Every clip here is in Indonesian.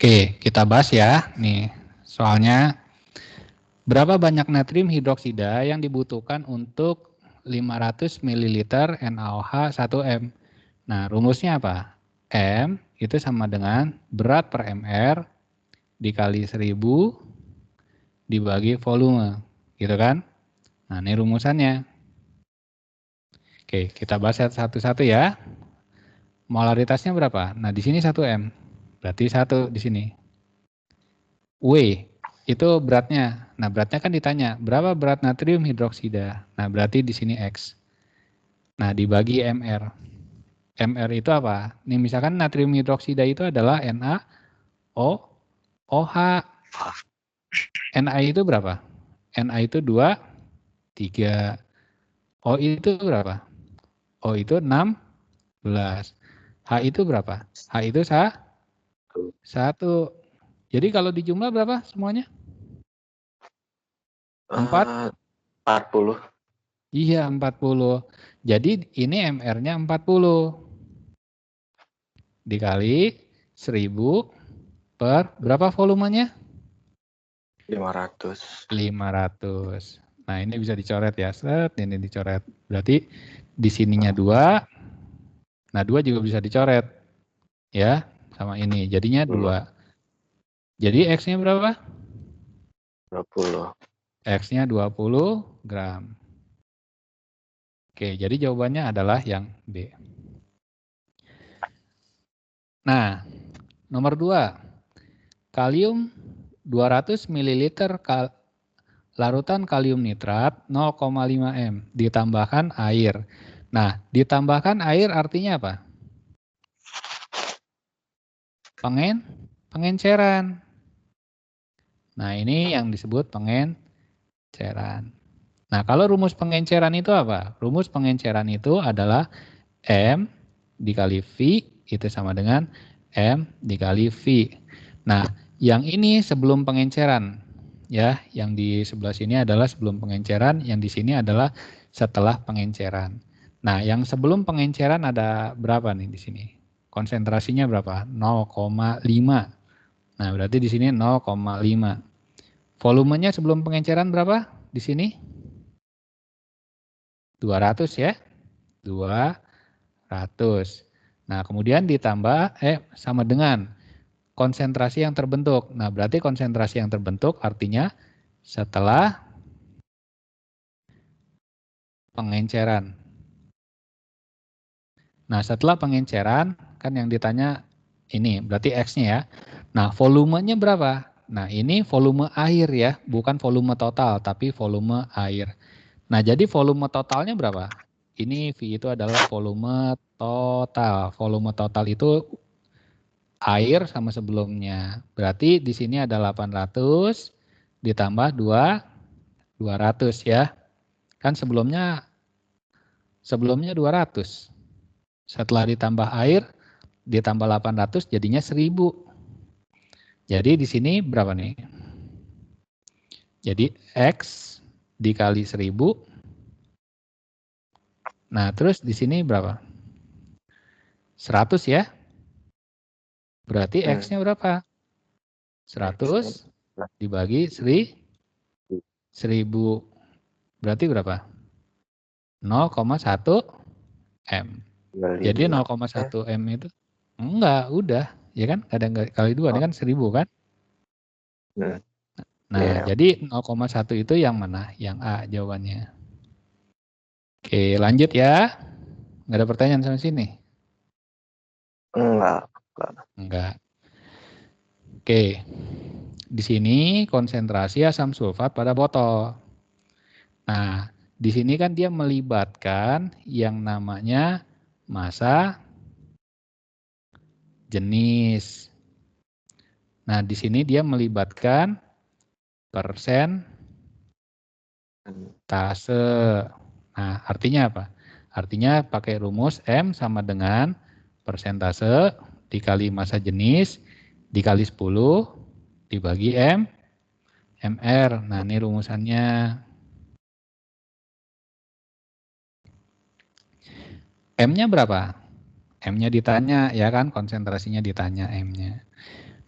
Oke, kita bahas ya. Nih, soalnya berapa banyak natrium hidroksida yang dibutuhkan untuk 500 ml NaOH 1M. Nah, rumusnya apa? M itu sama dengan berat per mR dikali 1000 dibagi volume, gitu kan? Nah, ini rumusannya. Oke, kita bahas satu-satu ya. Molaritasnya berapa? Nah, di sini 1M. Berarti 1 di sini. W itu beratnya. Nah, beratnya kan ditanya, berapa berat natrium hidroksida? Nah, berarti di sini X. Nah, dibagi mR. mR itu apa? Nih, misalkan natrium hidroksida itu adalah NaOH. Na itu berapa? Na itu 2, 3. O itu berapa? O itu 16. H itu berapa? H itu 1. Jadi kalau dijumlah berapa semuanya? 4? 40. Iya, 40. Jadi ini MR-nya 40. Dikali 1000 per berapa volumenya? 500. 500. Nah, ini bisa dicoret ya. Set, ini dicoret. Berarti di sininya 2. Nah, 2 juga bisa dicoret. Ya, sama ini. Jadinya 2. Jadi X-nya berapa? 20. X-nya 20 gram. Oke, jadi jawabannya adalah yang B. Nah, nomor 2. Kalium 200 ml larutan kalium nitrat 0,5 M ditambahkan air. Nah, ditambahkan air artinya apa? Pengenceran. Nah, ini yang disebut pengenceran. Nah, kalau rumus pengenceran itu apa? Rumus pengenceran itu adalah M dikali V itu sama dengan M dikali V. Nah, yang ini sebelum pengenceran. Ya, yang di sebelah sini adalah sebelum pengenceran, yang di sini adalah setelah pengenceran. Nah, yang sebelum pengenceran ada berapa nih di sini? Konsentrasinya berapa? 0,5. Nah, berarti di sini 0,5. Volumenya sebelum pengenceran berapa? Di sini 200 ya. 200. Nah, kemudian ditambah sama dengan konsentrasi yang terbentuk. Nah, berarti konsentrasi yang terbentuk artinya setelah pengenceran. Nah, setelah pengenceran, kan yang ditanya ini, berarti X-nya ya. Nah, volumenya berapa? Nah, ini volume air ya, bukan volume total, tapi volume air. Nah, jadi volume totalnya berapa? Ini V itu adalah volume total. Volume total itu air sama sebelumnya. Berarti di sini ada 800 ditambah 200 ya. Kan sebelumnya 200. Setelah ditambah air ditambah 800 jadinya 1000. Jadi di sini berapa nih? Jadi X dikali 1000. Nah, terus di sini berapa? 100 ya. Berarti X-nya berapa? 100 dibagi 1000. Berarti berapa? 0,1 M. Jadi 0,1 M itu enggak, udah. Ya kan? Kadang kali 2 ini kan 1000 kan? Nah, jadi 0,1 itu yang mana? Yang A jawabannya. Oke, lanjut ya. Enggak ada pertanyaan sampai sini? Enggak. Oke. Di sini konsentrasi asam sulfat pada botol. Nah, di sini kan dia melibatkan yang namanya massa jenis. Nah, di sini dia melibatkan persentase. Nah, artinya apa? Artinya pakai rumus M sama dengan persentase dikali massa jenis dikali 10 dibagi MR. Nah, ini rumusannya. M-nya berapa? M-nya ditanya, ya kan? Konsentrasinya ditanya M-nya.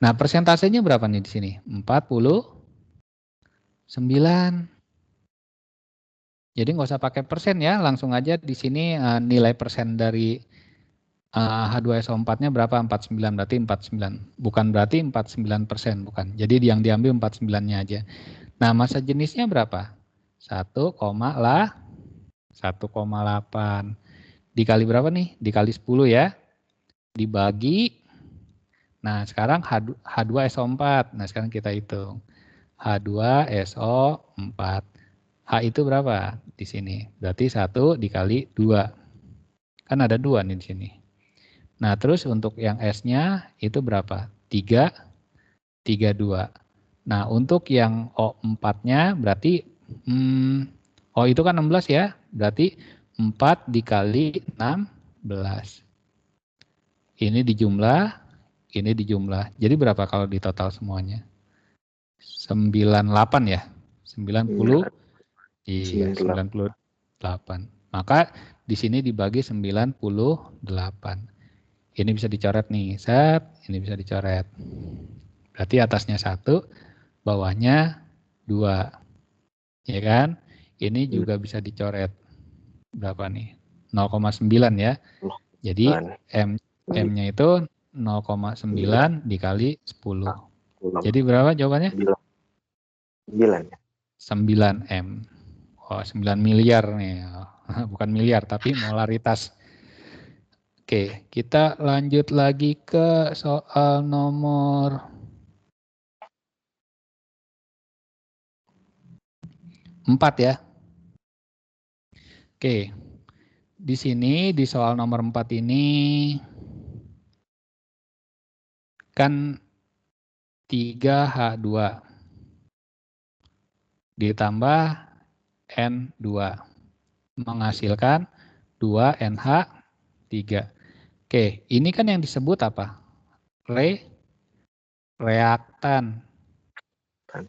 Nah, persentasenya berapa nih di sini? 49. Jadi nggak usah pakai persen ya, langsung aja di sini nilai persen dari H2SO4-nya berapa? 49, berarti 49. Bukan berarti 49%, bukan. Jadi yang diambil 49-nya aja. Nah, massa jenisnya berapa? 1,8. Dikali berapa nih? Dikali 10 ya. Dibagi. Nah, sekarang H2SO4. Nah, sekarang kita hitung. H2SO4. H itu berapa? Di sini. Berarti 1 dikali 2. Kan ada 2 nih di sini. Nah, terus untuk yang S-nya itu berapa? 3, 32. Nah, untuk yang O4-nya berarti, O itu kan 16 ya, berarti 4 dikali 16. Ini dijumlah, ini dijumlah. Jadi berapa kalau di total semuanya? 98 ya? 90? Iya, 98. Maka di sini dibagi 98. Ini bisa dicoret nih, set, ini bisa dicoret. Berarti atasnya 1, bawahnya 2. Ya kan? Ini juga bisa dicoret. Berapa nih? 0,9 ya. Jadi M-nya itu 0,9 dikali 10. Jadi berapa jawabannya? 9 ya. 9 M. Oh, 9 miliar nih. Bukan miliar, tapi molaritas. Oke, kita lanjut lagi ke soal nomor 4 ya. Oke, di sini di soal nomor 4 ini kan 3H2 ditambah N2 menghasilkan 2NH3. Oke, ini kan yang disebut apa? Reaktan.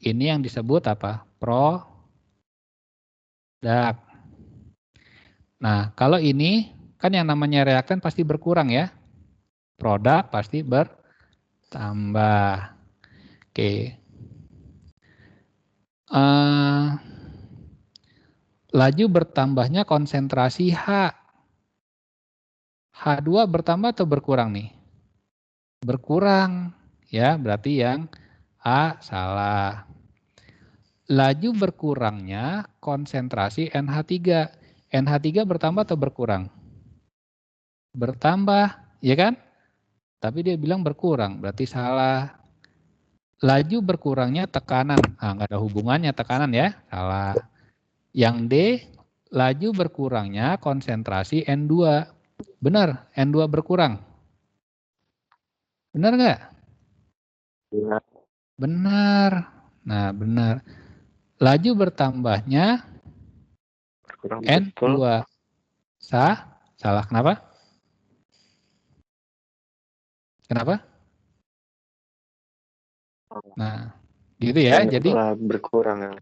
Ini yang disebut apa? Produk. Nah, kalau ini kan yang namanya reaktan pasti berkurang ya. Produk pasti bertambah. Oke. Laju bertambahnya konsentrasi H. H2 bertambah atau berkurang nih? Berkurang. Ya, berarti yang A salah. Laju berkurangnya konsentrasi NH3. NH3 bertambah atau berkurang? Bertambah, ya kan? Tapi dia bilang berkurang, berarti salah. Laju berkurangnya tekanan. Nah, nggak ada hubungannya tekanan ya, salah. Yang D, laju berkurangnya konsentrasi N2. Benar, N2 berkurang. Benar nggak? Benar. Benar. Nah, benar. Laju bertambahnya N2. Salah kenapa? Kenapa? Nah, gitu ya. Jadi berkurang.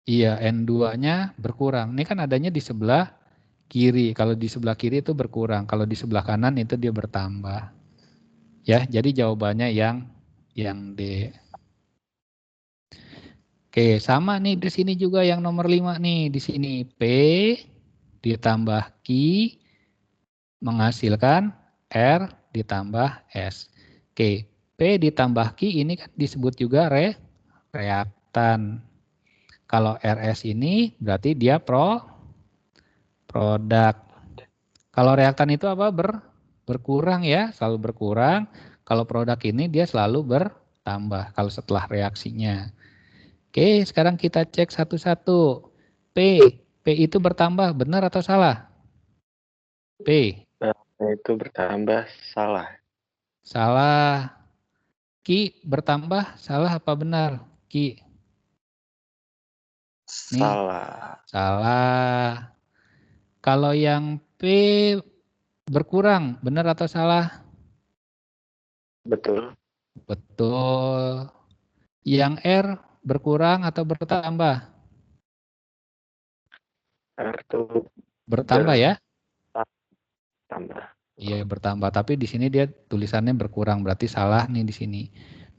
iya, N2-nya berkurang. Ini kan adanya di sebelah kiri. Kalau di sebelah kiri itu berkurang. Kalau di sebelah kanan itu dia bertambah. Ya, jadi jawabannya yang D. Oke, sama nih di sini juga yang nomor 5 nih. Di sini P ditambah Q menghasilkan R ditambah S. Oke, P ditambah Q ini kan disebut juga reaktan. Kalau RS ini berarti dia produk. Kalau reaktan itu apa? Berkurang ya, selalu berkurang. Kalau produk ini dia selalu bertambah kalau setelah reaksinya. Oke, sekarang kita cek satu-satu. P itu bertambah, benar atau salah? P. Itu bertambah, salah. Salah. Q bertambah, salah apa benar? Q. Nih, salah. Kalau yang P berkurang, benar atau salah? Betul. Betul. Yang R berkurang atau bertambah? R itu Bertambah ya? tambah. Iya bertambah, tapi di sini dia tulisannya berkurang, berarti salah nih di sini.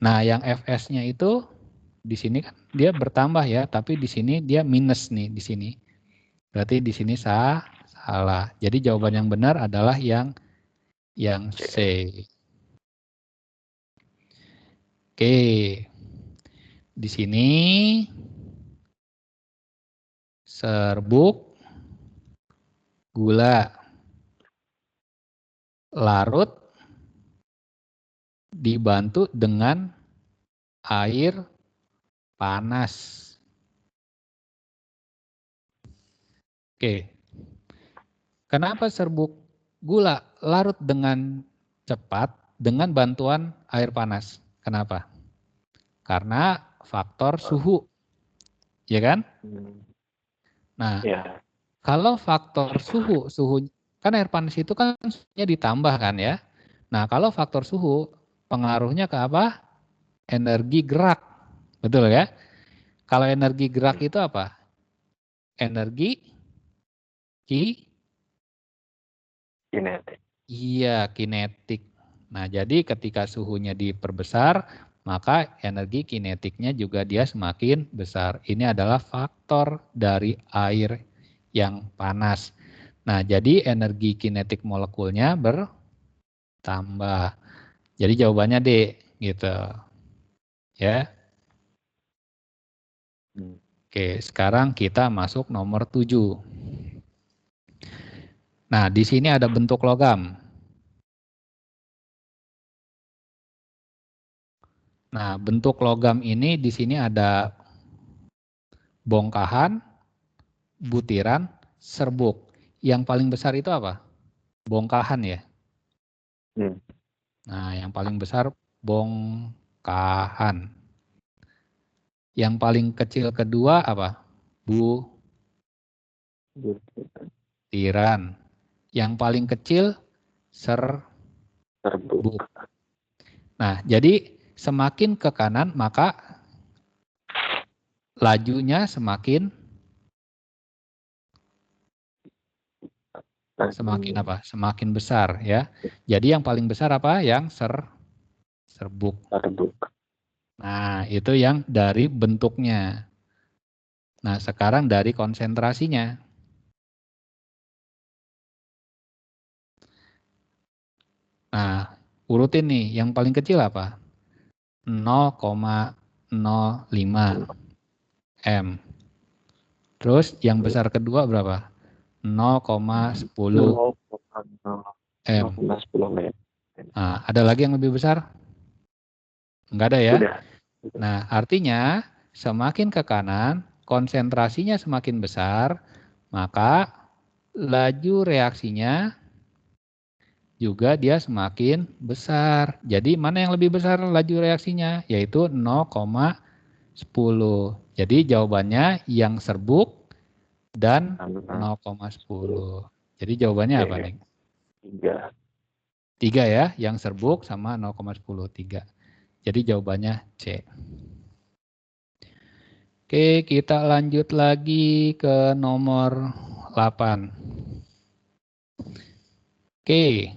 Nah, yang Fs-nya itu di sini kan dia bertambah ya, tapi di sini dia minus nih di sini. Berarti di sini salah. Jadi jawaban yang benar adalah yang C. Oke. Di sini serbuk gula larut dibantu dengan air panas. Oke. Kenapa serbuk gula larut dengan cepat dengan bantuan air panas? Kenapa? Karena faktor suhu. Ya kan? Nah, Ya. kalau faktor suhu kan air panas itu kan suhunya ditambah kan ya. Nah, kalau faktor suhu pengaruhnya ke apa? Energi gerak. Betul ya? Kalau energi gerak itu apa? Energi Kinetik. Iya, kinetik. Nah, jadi ketika suhunya diperbesar, maka energi kinetiknya juga dia semakin besar. Ini adalah faktor dari air yang panas. Nah, jadi energi kinetik molekulnya bertambah. Jadi jawabannya D, gitu. Ya. Oke, sekarang kita masuk nomor 7. Nah, di sini ada bentuk logam. Nah, bentuk logam ini di sini ada bongkahan, butiran, serbuk. Yang paling besar itu apa? Bongkahan ya. Nah, yang paling besar bongkahan. Yang paling kecil kedua apa? Butiran. Yang paling kecil serbuk. Nah, jadi semakin ke kanan maka lajunya semakin apa? Semakin besar ya. Jadi yang paling besar apa? Yang serbuk. Nah, itu yang dari bentuknya. Nah, sekarang dari konsentrasinya. Nah, urutin nih, yang paling kecil apa? 0,05 M. Terus yang besar kedua berapa? 0,10 M. Nah, ada lagi yang lebih besar? Enggak ada ya? Nah, artinya semakin ke kanan, konsentrasinya semakin besar, maka laju reaksinya juga dia semakin besar. Jadi mana yang lebih besar laju reaksinya? Yaitu 0,10. Jadi jawabannya yang serbuk dan 0,10. Jadi jawabannya apa nih? 3 ya, yang serbuk sama 0,10, 3. Jadi jawabannya C. Oke, kita lanjut lagi ke nomor 8. Oke,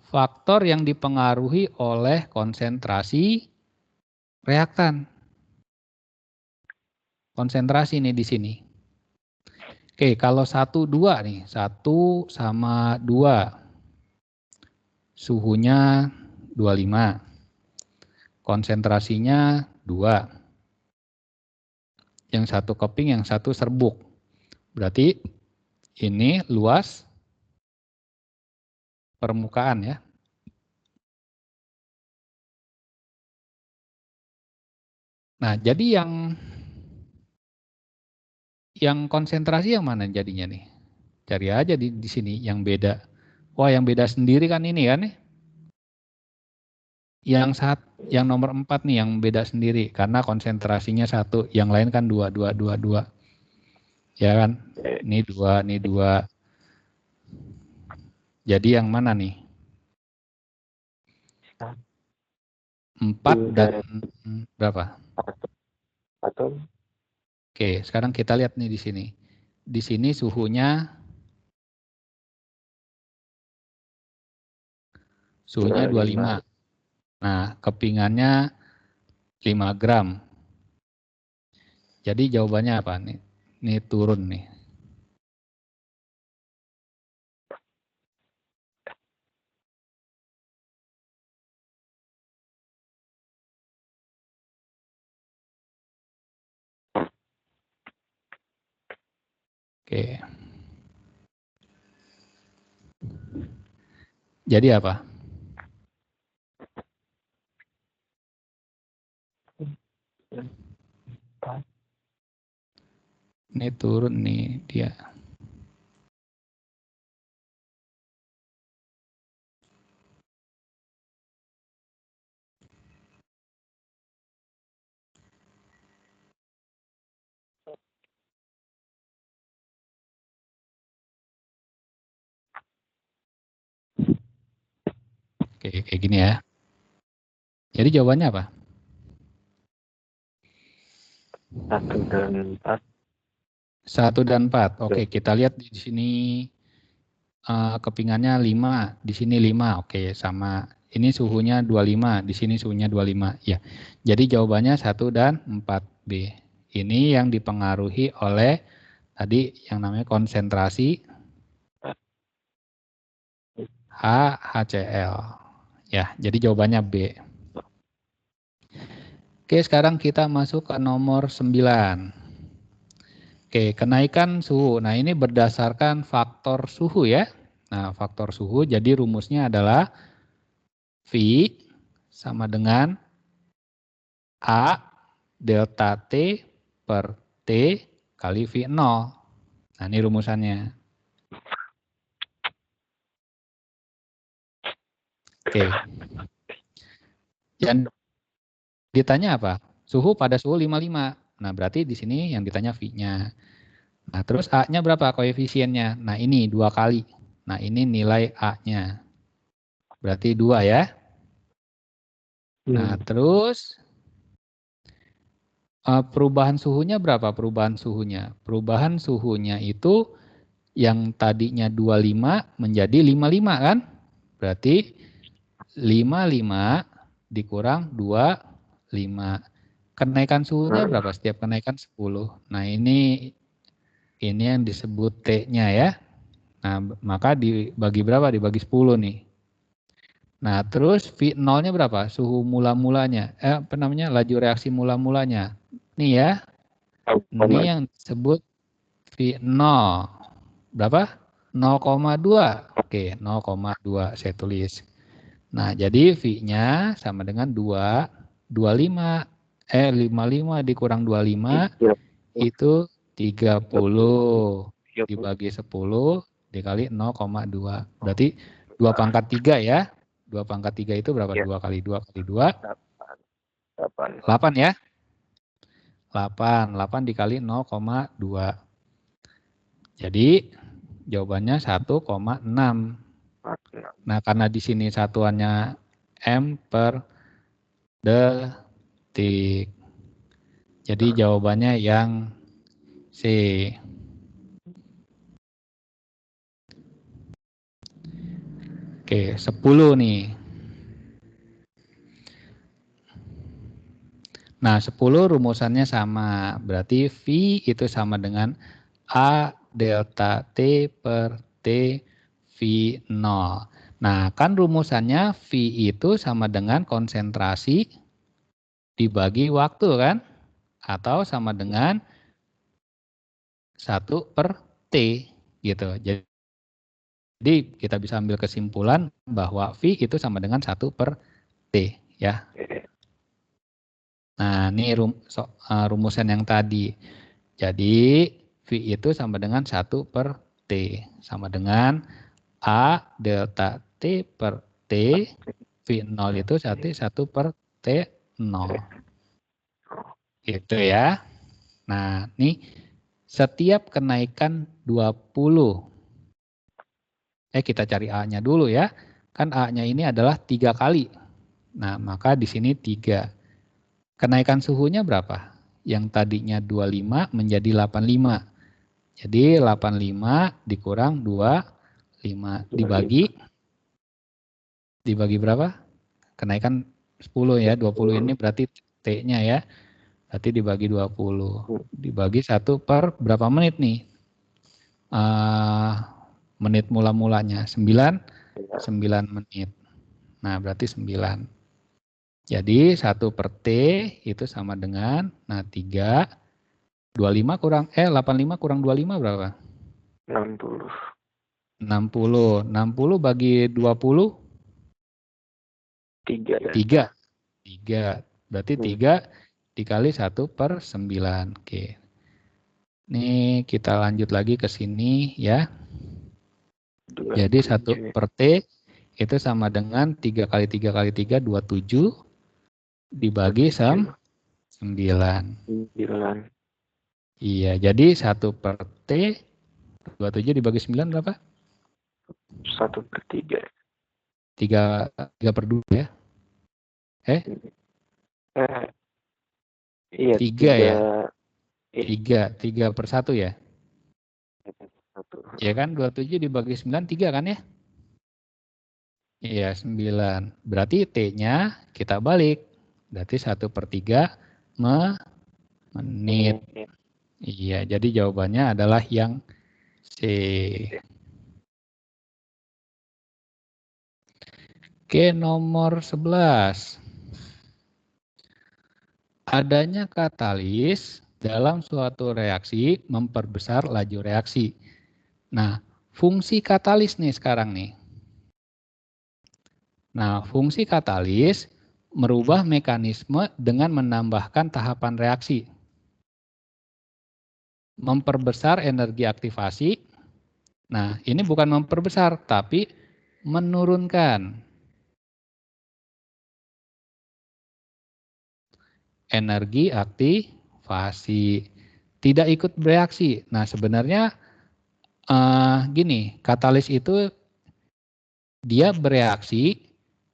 faktor yang dipengaruhi oleh konsentrasi reaktan. Konsentrasi nih di sini. Oke, kalau 1, 2 nih. 1 sama 2. Suhunya 25. Konsentrasinya 2. Yang satu keping, yang satu serbuk. Berarti ini luas permukaan ya. Nah, jadi yang konsentrasi yang mana jadinya nih? Cari aja di sini yang beda. Wah, yang beda sendiri kan ini kan nih. Yang nomor 4 nih yang beda sendiri karena konsentrasinya 1, yang lain kan 2. Ya kan? Ini 2, ini 2. Jadi yang mana nih? 4 dan berapa? 1. Oke, sekarang kita lihat nih di sini. Di sini suhunya suhunya 25. Nah, kepingannya 5 gram. Jadi jawabannya apa nih? Ini turun nih. Oke. Jadi apa? Ini turun nih dia. Oke, kayak gini ya. Jadi jawabannya apa? 1 dan 4. 1 dan 4. Oke, kita lihat di sini kepingannya 5, di sini 5. Oke, sama. Ini suhunya 25, di sini suhunya 25. Ya. Jadi jawabannya 1 dan 4B. Ini yang dipengaruhi oleh tadi yang namanya konsentrasi HCl. Ya, jadi jawabannya B. Oke, sekarang kita masuk ke nomor 9. Oke, kenaikan suhu. Nah, ini berdasarkan faktor suhu ya. Nah, faktor suhu jadi rumusnya adalah V sama dengan A delta T per T kali V0. Nah, ini rumusannya. Oke. Yang ditanya apa? Suhu pada suhu 55. Nah, berarti di sini yang ditanya V-nya. Nah, terus A-nya berapa koefisiennya? Nah, ini 2 kali. Nah, ini nilai A-nya. Berarti 2 ya. Nah, terus perubahan suhunya berapa? Perubahan suhunya. Perubahan suhunya itu yang tadinya 25 menjadi 55 kan? Berarti 55 dikurang 25. Kenaikan suhunya berapa? Setiap kenaikan 10. Nah, ini yang disebut T-nya ya. Nah, maka dibagi berapa? Dibagi 10 nih. Nah, terus V0-nya berapa? Suhu mula-mulanya. Laju reaksi mula-mulanya. Nih ya. Ini yang disebut V0. Berapa? 0,2. Oke, 0,2 saya tulis. Nah, jadi V-nya sama dengan 25 dikurang 25 itu 30 dibagi 10 dikali 0,2. Berarti 2 pangkat 3 ya. 2 pangkat 3 itu berapa? 2 kali 2 kali 2? 8 ya. 8 dikali 0,2. Jadi jawabannya 1,6. Nah, karena di sini satuannya M per detik. Jadi jawabannya yang C. Oke, 10 nih. Nah, 10 rumusannya sama. Berarti V itu sama dengan A delta T per T V0. Nah, kan rumusannya V itu sama dengan konsentrasi dibagi waktu kan? Atau sama dengan 1 per T gitu. Jadi kita bisa ambil kesimpulan bahwa V itu sama dengan 1 per T ya. Nah, ini rumusan yang tadi. Jadi V itu sama dengan 1 per T. Sama dengan A delta T per T. V0 itu 1 per T0. Gitu ya. Nah, ini setiap kenaikan 20. Kita cari A-nya dulu ya. Kan A-nya ini adalah 3 kali. Nah, maka di sini 3. Kenaikan suhunya berapa? Yang tadinya 25 menjadi 85. Jadi 85 dikurang 25 dibagi dibagi berapa? Kenaikan 10 ya, 20 ini berarti T-nya ya. Berarti dibagi 20. Dibagi 1 per berapa menit nih? Menit mula-mulanya 9 menit. Nah, berarti 9. Jadi 1 per T itu sama dengan, nah 3, 25 kurang, 85 kurang 25 berapa? 60. 60 bagi 20? 3 ya. 3. Berarti 3 dikali 1 per 9. Oke. Ini kita lanjut lagi ke sini ya. Jadi 1 per T itu sama dengan 3 kali 3 kali 3, 27 dibagi 9. Iya, jadi 1 per T, 27 dibagi 9 berapa? 1 per 3. 3 per 2 ya? Iya, 3 ya? 3 per 1 ya? Ya kan, 27 dibagi 9, 3 kan ya? Iya, 9. Berarti T-nya kita balik. Berarti 1 per 3 menit. Iya, jadi jawabannya adalah yang C. Oke, nomor 11. Adanya katalis dalam suatu reaksi memperbesar laju reaksi. Nah, fungsi katalis nih sekarang nih. Nah, fungsi katalis merubah mekanisme dengan menambahkan tahapan reaksi. Memperbesar energi aktivasi. Nah, ini bukan memperbesar, tapi menurunkan energi aktivasi. Tidak ikut bereaksi. Nah, sebenarnya gini, katalis itu dia bereaksi,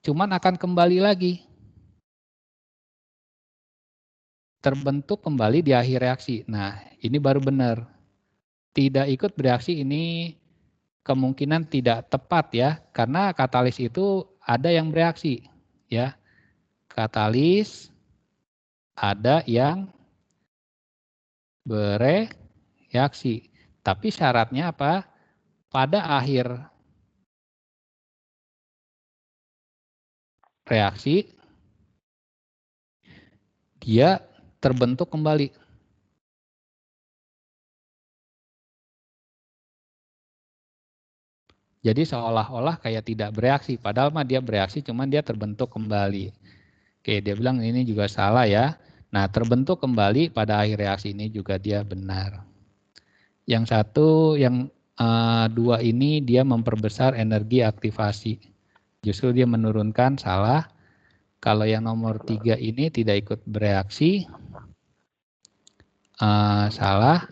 cuman akan kembali lagi. Terbentuk kembali di akhir reaksi. Nah, ini baru benar. Tidak ikut bereaksi ini kemungkinan tidak tepat ya, karena katalis itu ada yang bereaksi ya. Katalis ada yang bereaksi. Tapi syaratnya apa? Pada akhir reaksi dia terbentuk kembali. Jadi seolah-olah kayak tidak bereaksi, padahal mah dia bereaksi, cuman dia terbentuk kembali. Oke, dia bilang ini juga salah ya. Nah, terbentuk kembali pada akhir reaksi ini juga dia benar. Yang satu, yang dua ini dia memperbesar energi aktivasi. Justru dia menurunkan, salah. Kalau yang nomor 3 ini tidak ikut bereaksi, salah.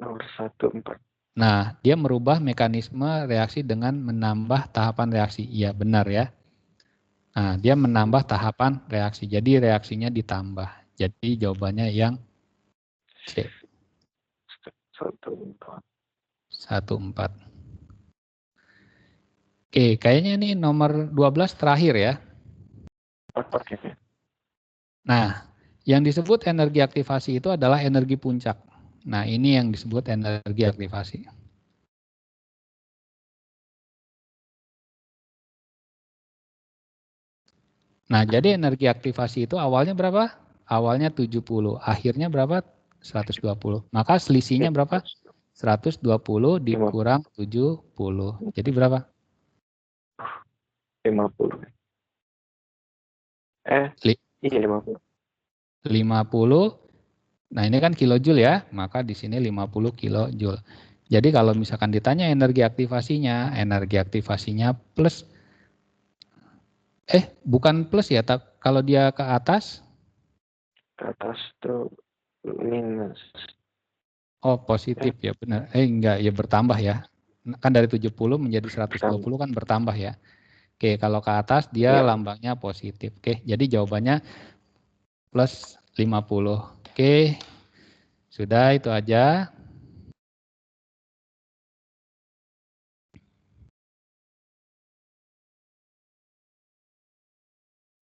Nomor 1, 4. Nah, dia merubah mekanisme reaksi dengan menambah tahapan reaksi. Iya, benar ya. Nah, dia menambah tahapan reaksi. Jadi reaksinya ditambah. Jadi jawabannya yang C. 1, 4. Oke, kayaknya ini nomor 12 terakhir ya. Oke. Nah, yang disebut energi aktivasi itu adalah energi puncak. Nah, ini yang disebut energi aktivasi. Nah, jadi energi aktivasi itu awalnya berapa? Awalnya 70, akhirnya berapa? 120. Maka selisihnya berapa? 120 dikurang 70. Jadi berapa? 50. Iya 50. 50. Nah, ini kan kilojoule ya, maka di sini 50 kilojoule. Jadi kalau misalkan ditanya energi aktivasinya plus, bukan plus ya, kalau dia ke atas? Ke atas tuh minus. Oh, positif ya, benar. Enggak, ya bertambah ya. Kan dari 70 menjadi 120 kan bertambah ya. Oke, kalau ke atas dia lambangnya positif. Oke, jadi jawabannya plus 50. Oke, sudah itu aja.